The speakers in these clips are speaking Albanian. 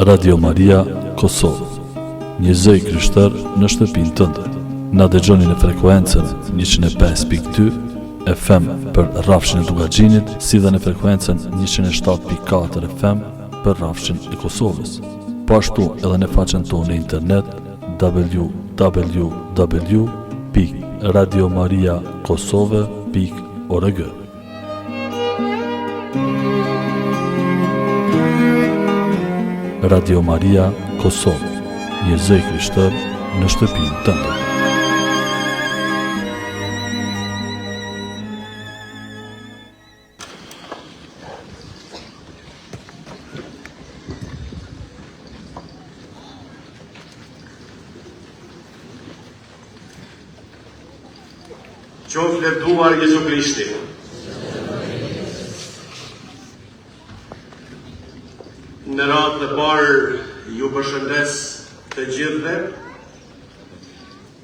Radio Maria Kosovë. Një zëj krishter në shtëpinë tënde. Na dëgjoni në frekuencën 105.2 FM për rrafshin e Dugaxhinit, si dhe në frekuencën 107.4 FM për rrafshin e Kosovës. Po ashtu edhe në faqen tonë në internet www.radiomariakosove.org. Radio Maria Kosovë, një zëj krishter në shtëpinë tënde. Qoftë lëvduar Jezu Krishti. Në radhë të parë ju përshëndes të gjithëve,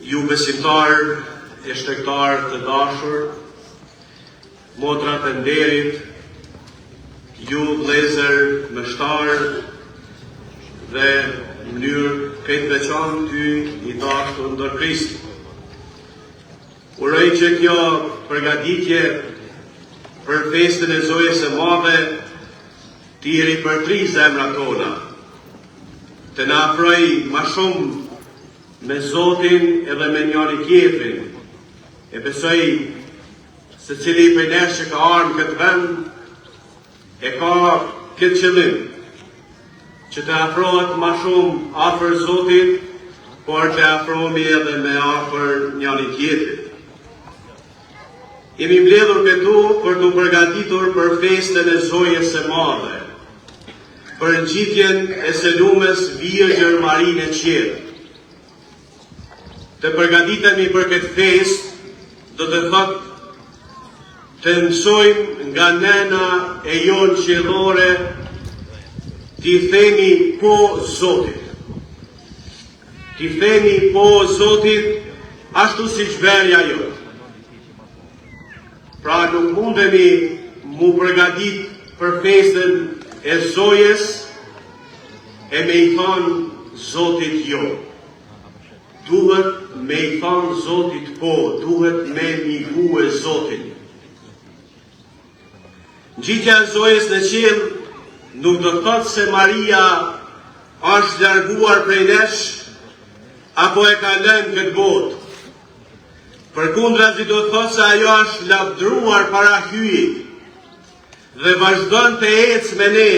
ju besimtar e shtrektar të dashur, motrat e nderit, ju vëllezër mështar dhe në mënyrë këtë veçantë ty i dashur ndër Krist. Uroj që kjo përgatitje për festën e Zojës së Madhe t'i ripërtri zemrat tona, të na afroj ma shumë me Zotin edhe me njëri tjetrin. E besoj se cili për nesh që ka ardhur këtë vend e ka këtë qëllim, që të afrohet ma shumë afër Zotit, por të afrohemi edhe me afër njëri tjetrit. Jemi mbledhur këtu për të përgatitur për festën e Zojës së Madhe, për ngjitjen e Selumes Virgjër Marinë e Qiellit. Të përgatitemi për këtë festë do të thotë të mësojmë nga nëna e jonë qiellore t'i themi po Zotit. T'i themi po Zotit ashtu siç verja jonë. Pra nuk mundemi mu përgatit për festën e Zojës e me i thonë Zotit jo. Duhet me i thonë Zotit po, duhet me miku e Zotit. Ngjitja e Zojës në qiell nuk do thotë se Maria është larguar prej nesh apo e ka lënë këtë botë. Përkundrazi do thotë se ajo është lavdruar para hyjit dhe vazhdon të ecë me ne,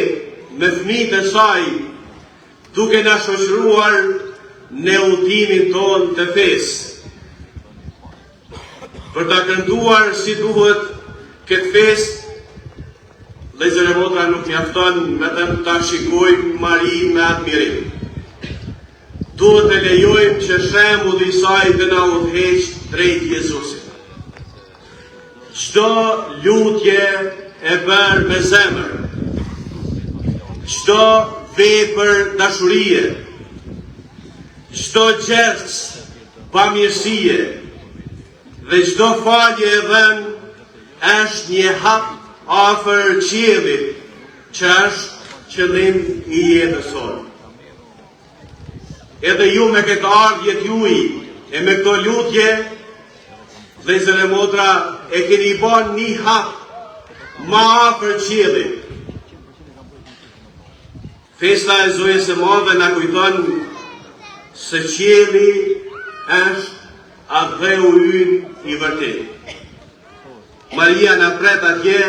me fëmijët e saj, duke na shoqëruar në udhëtimin tonë të fesë. Për ta kënduar si duhet këtë fesë, vëllezër e motra, nuk mjafton vetëm ta shikojmë Marinë me admirim. Duhet të lejojmë që shembulli i saj të na udhëheqë drejt Jezusit. Çdo lutje e bërë me zemër, çdo vepër dashurie, çdo gest pamirësie dhe çdo falje e dhënë është një hap afër qiellit, që është qëllim i jetës sonë. Edhe ju me këtë ardhje t'juaj e me këto lutje, vëllezër e motra, e keni bën një hap ma afër qiellit. Festa e Zojës së Madhe na kujton se qielli është adheu ynë i vërtet. Maria na pret atje,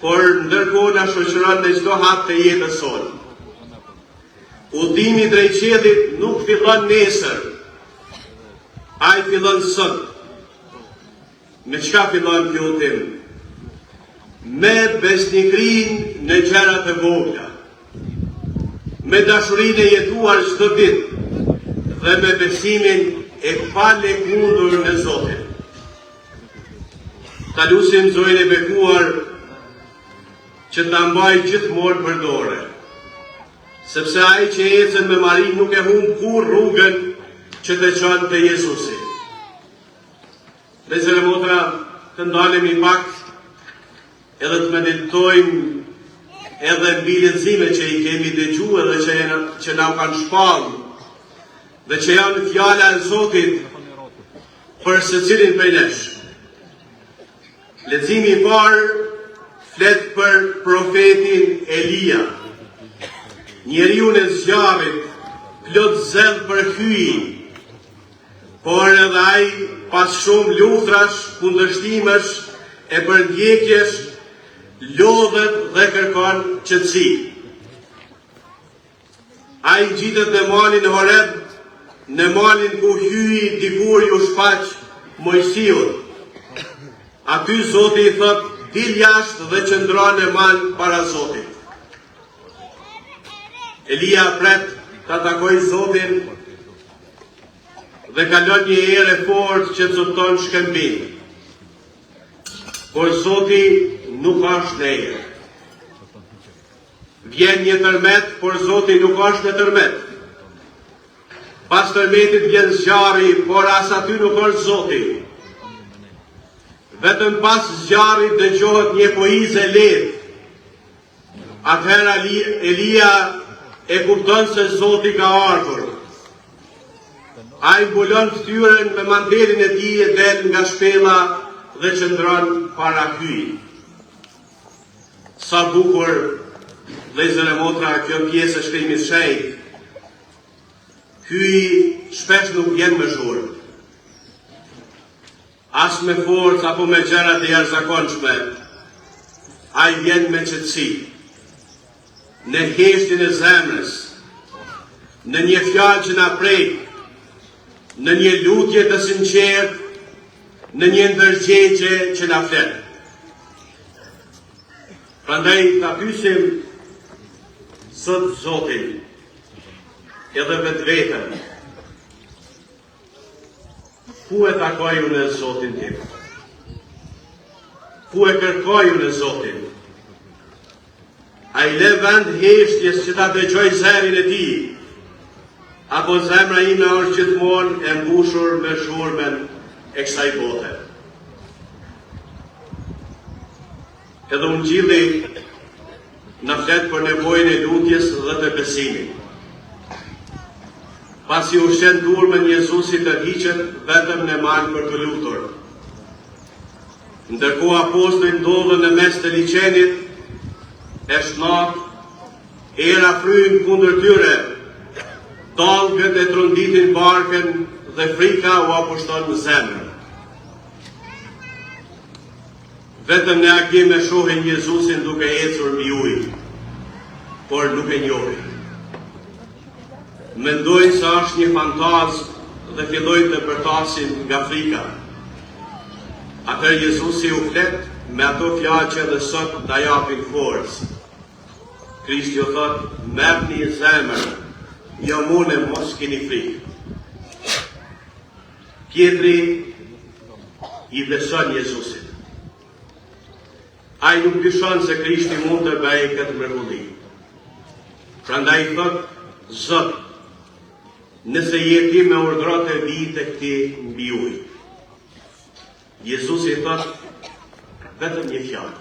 por ndërkohë na shoqëron në çdo hap të jetës sonë. Udhimi drejt qiellit nuk fillon nesër, ai fillon sot. Me çka fillon ky udhim? Me besnikrinë në gjërat e vogla, me dashurinë e jetuar çdo ditë dhe me besimin e palekundur në Zotin. Ta lutim Zojën e bekuar që ta mbajë gjithmonë për dorë, sepse ai që ecën me Marinë nuk e humb kur rrugën që të çon te Jezusi. Vëllezër e motra, të ndalemi pak edhe të meditojmë edhe mbi lexime që i kemi dëgjuar dhe që na kanë shpallur dhe që janë fjala e Zotit për secilin prej nesh. Leximi i parë flet për profetin Elia, njeriu e zjarrit, plot zell për hyj, por edhe ai pas shumë luftrash, kundërshtimesh e përndjekjesh, lodhet dhe kërkon qetësi. Ai gjitet në malin e Horeb, në malin ku hyi dikur ju shfaq Mojsiut. Aty Zoti i thot, dil jashtë dhe qëndro në mal para Zotit. Elia pret ta takoj Zotin dhe kalon një erë fort që copton shkëmbin. Por Zoti nuk është në erë. Vjen një tërmet, por Zoti nuk është në tërmet. Pas tërmetit vjen zjarri, por as aty nuk është Zoti. Vetëm pas zjarrit dëgjohet një poizë lehtë. Atëherë Elia e kupton se Zoti ka ardhur. Ai mbulon fytyrën me mandelin e tij e del nga shpella dhe qëndron para hyjit. Sa bukur, vëllezër e motra, kjo pjesë e Shkrimit të Shenjtë. Hyji shpesh nuk vjen me zhurmë, as me forcë apo me gjëra të jashtëzakonshme. Ai vjen me qetësi, në heshtjen e zemrës, në një fjalë që na prek, në një lutje të sinqertë, në një ndërgjegje që na flet. Prandaj ta pyesim sot Zotin, edhe vetveten, ku e takoj unë e Zotin tim? Ku e kërkoj unë e Zotin? A i le vend heshtjes që ta dëgjoj zërin e tij, apo zemra ime është gjithmonë e mbushur me shurmen e kësaj bote? Edhe Ungjilli na flet për nevojën e lutjes dhe të besimit. Pasi u shen durmën Jezusit të hiqet vetëm në mal për të lutur. Ndërkohë apostujt ndodhen në mes të liçenit, e shnat, era fryn kundër tyre, dallgët e tronditin barkën dhe frika u apushton në zemër. Vetëm në agim e shohin Jezusin duke ecur mbi ujë, por nuk e njohin. Mendojnë se është një fantazm dhe fillojnë të përtasin nga frika. Atëherë Jezusi u flet me ato fjalë që edhe sot na japin forcë. Krishti u thot, merrni zemër, jo mune mos keni frikë. Pietri i beson Jezusit. Ai nuk dyshon se Krishti mund të bëjë këtë mrekulli. Prandaj thot, Zot, nëse jeti me urdhrat e vijit e këti mbi ujë. Jezusi thot, vetëm një fjalë.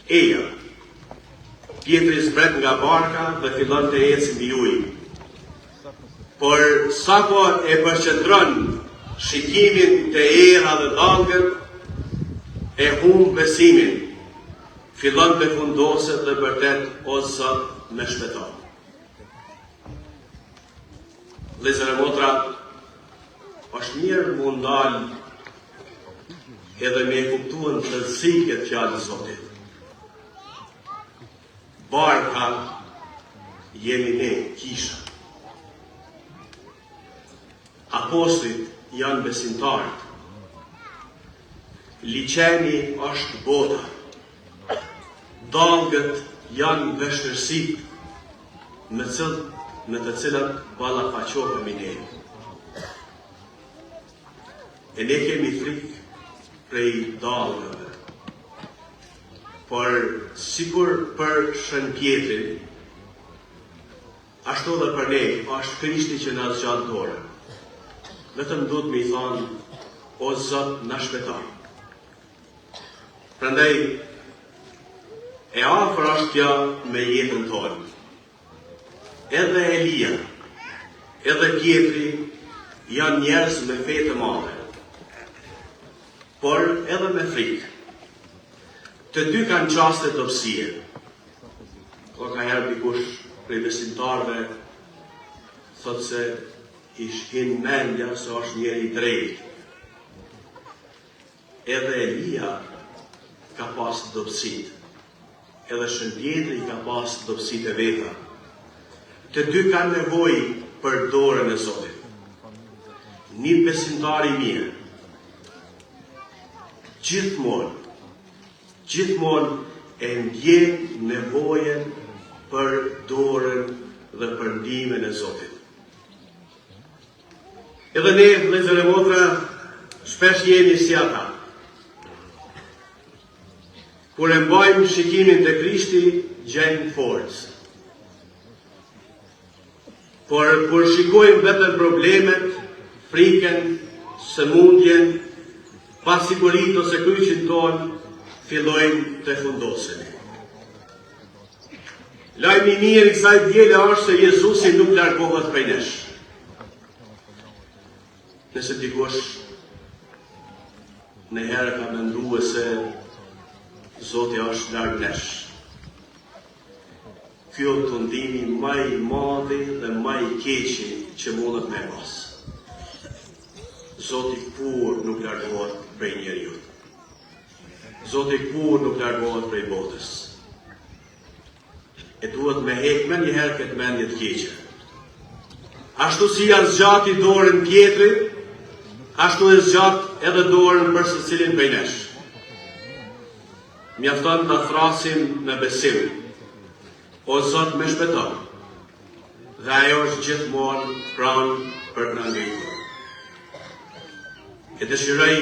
Eja. Pietri zbret nga barka dhe fillon të ecë mbi ujë. Por sapo e përqendron shikimin të era dhe dallgët, e humb besimin, fillon të fundoset dhe vërtet o Zot më shpëto. Vëllezër e motra, është mirë mu ndalë edhe me kuptuan të zikët fjallë Zotit. Barka jemi ne, kisha. Apostujt janë besimtarët. Liçeni është bota. Dallgët janë vështirësit me të cilat ballafaqohemi ne. E ne kemi frikë prej dallgëve. Por sikur për Shën Pietrin, ashtu dhe për ne është Krishti që na zgjat dorën. Vetëm duhet me i thonë, o Zot, na shpëton. Prandaj, e afër është kjo me jetën tonë. Edhe Elia, edhe Pietri janë njerëz me fe të madhe, por edhe me frikë. Të dy kanë qaste dobësie. Ka herë dikush prej besimtarëve thotë se hin mendja se është njeri i drejtë. Edhe Elia ka pas dobësit, edhe Shëndjetri ka pas dobësit e veta. Të dy kanë nevojë për dorën e Zotit. Një besimtar i mirë gjithmonë e ndjen nevojën për dorën dhe për ndihmën e Zotit. Edhe ne, vëllezër e motra, shpesh jemi si ata. Kur e mbajmë shikimin te Krishti, gjejmë forcë. Por kur shikojmë vetëm problemet, frikën, sëmundjen, pasiguritë ose kryqin tonë, fillojmë të fundosemi. Lajmi i mirë i kësaj diele është se Jezusi nuk largohet prej nesh. Nëse dikush në herë ka menduar se Zoti është larg nesh, ky është tundimi më i madh dhe më i keq që mundet me pas. Zoti kur nuk largohet prej njeriu. Zoti kur nuk largohet prej botës. E duhet me hek me njëherë këtë mendje të keqe. Ashtu si janë zgjati dorën Pietrit, ashtu e zgjat edhe dorën për secilin prej nesh. Mjafton të thrasim me besim, o Zot më shpëton, dhe ajo është gjithmonë pranë për të na ngritur. E dëshiroj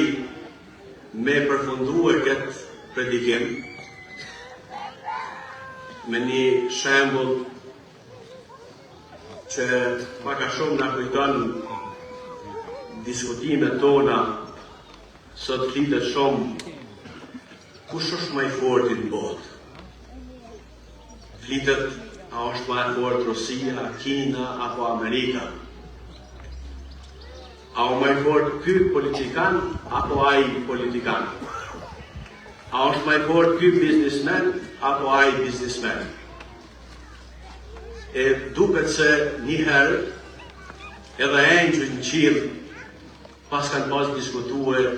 me përfunduar këtë predikim me një shembull që pak a shumë na kujton diskutimet tona. Sot flitet shumë kush është më i forti në botë. Flitet a është më e fortë Rusia, Kina apo Amerika. A o më i fortë ky politikan apo ai politikan. A është më i fortë ky biznesmen apo ai biznesmen. E duket se njëherë edhe engjëjt në qiell pas kanë pas diskutuar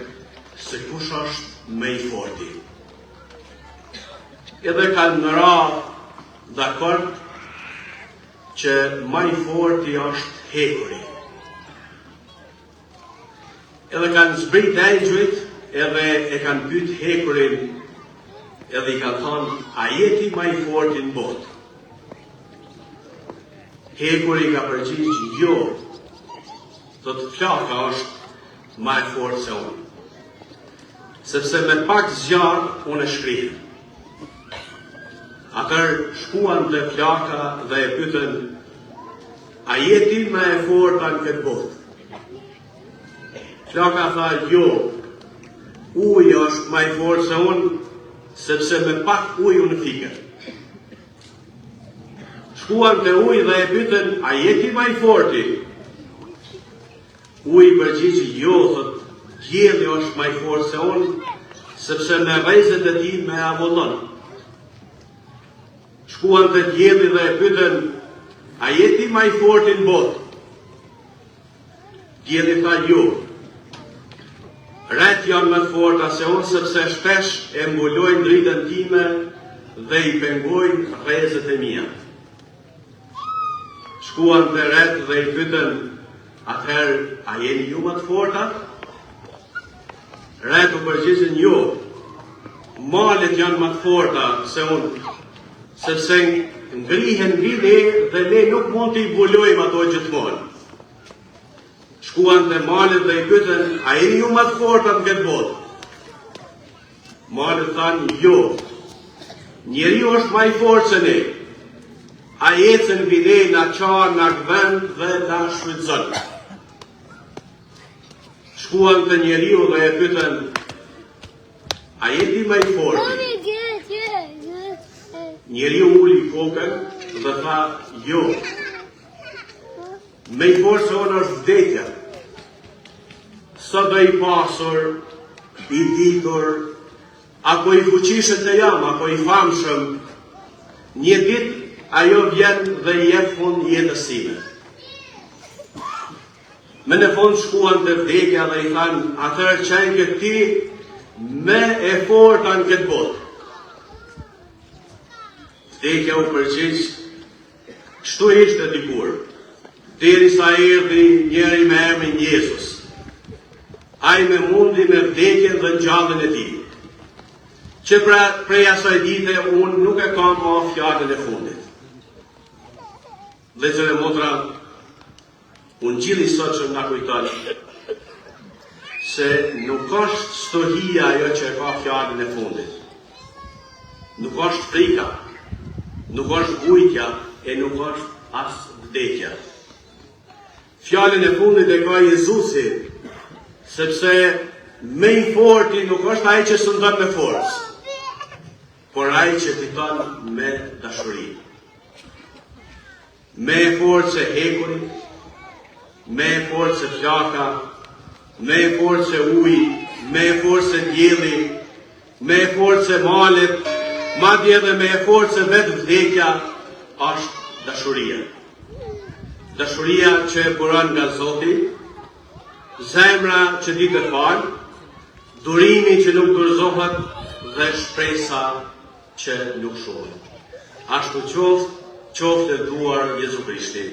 se kush është më i forti. Edhe kanë ra dakord që më i forti është hekuri. Edhe kanë zbrit engjëjt edhe e kanë pyet hekurin edhe i kanë thënë, a jeti më i forti në botë? Hekuri ka përgjigj, jo, thotë flaka është më e fortë se unë. Sepse me pak zjarr unë e shkrihem. Atër shkuan të flaka dhe e pyetën, a jeti më e forta në këtë botë? Flaka tha, jo, uji është më i fortë se unë, sepse me pak ujë unë fiker. Shkuan të ujë dhe e pyetën, a jeti më i forti? Uji përgjigj, jo, thotë, qielli është më i fortë se unë, sepse me rrezet e tij më avullon. Shkuan të qielli dhe e pyetën, a jeti më i forti në botë? Qielli tha, jo. Ret janë më të forta se unë, sepse shpesh e mbulojnë dritën time dhe i pengojnë rrezet e mia. Shkuan të ret dhe i pyetën, atëherë, a jeni ju më të forta? Ret u përgjigjen, jo. Malet janë më të forta se unë, sepse ngrihen mbi ne dhe ne nuk mund t'i mbulojmë ato gjithmonë. Shkuan të malet dhe i pyetën, a jeni ju më të forta në këtë botë? Malet thanë, jo. Njeriu është më i fortë se ne. A ecën mbi ne, na çan, na gvend dhe na shfrytëzon. Shkuan të njeriu dhe e pyetën, a jeti më i forti? njeriu uli kokën dhe tha, jo. Me i forë onë është vdekja. Sot do i pasur, i ditur, apo i fuqishët të jam, apo i famshëm, një dit ajo vjen dhe i jep fund jetës sime. Me në fund shkuan të vdekja dhe i thanë, atër qenë këtë ti me e forta në këtë botë. Vdekja u përgjigj, kështu ishte dikur, derisa erdhi njeri me emrin Jezus. Ai me mundi me vdekjen dhe ngjalljen e tij. Që prej asaj dite unë nuk e kam më fjalën e fundit. Vëllezër e motra, unë gjili sot që nga kujton se nuk është stohia ajo që e ka fjalën e fundit. Nuk është frika, nuk është vujtja e nuk është as vdekja. Fjalën e fundit e ka Jezusi, sepse me i forti nuk është ai që sundon me forcë, por ai që fiton me dashuri. Me forcë e hekurit, me forcë e flaka, me forcë e ujit, me forcë e diellit, me forcë e malet, madje edhe me forcë e vetë vdekja është dashuria. Dashuria që e buron nga Zoti, zemra që di të falë, durimi që nuk dorëzohet dhe shpresa që nuk shohet. Ashtu qoftë e duar Jezu Krishti.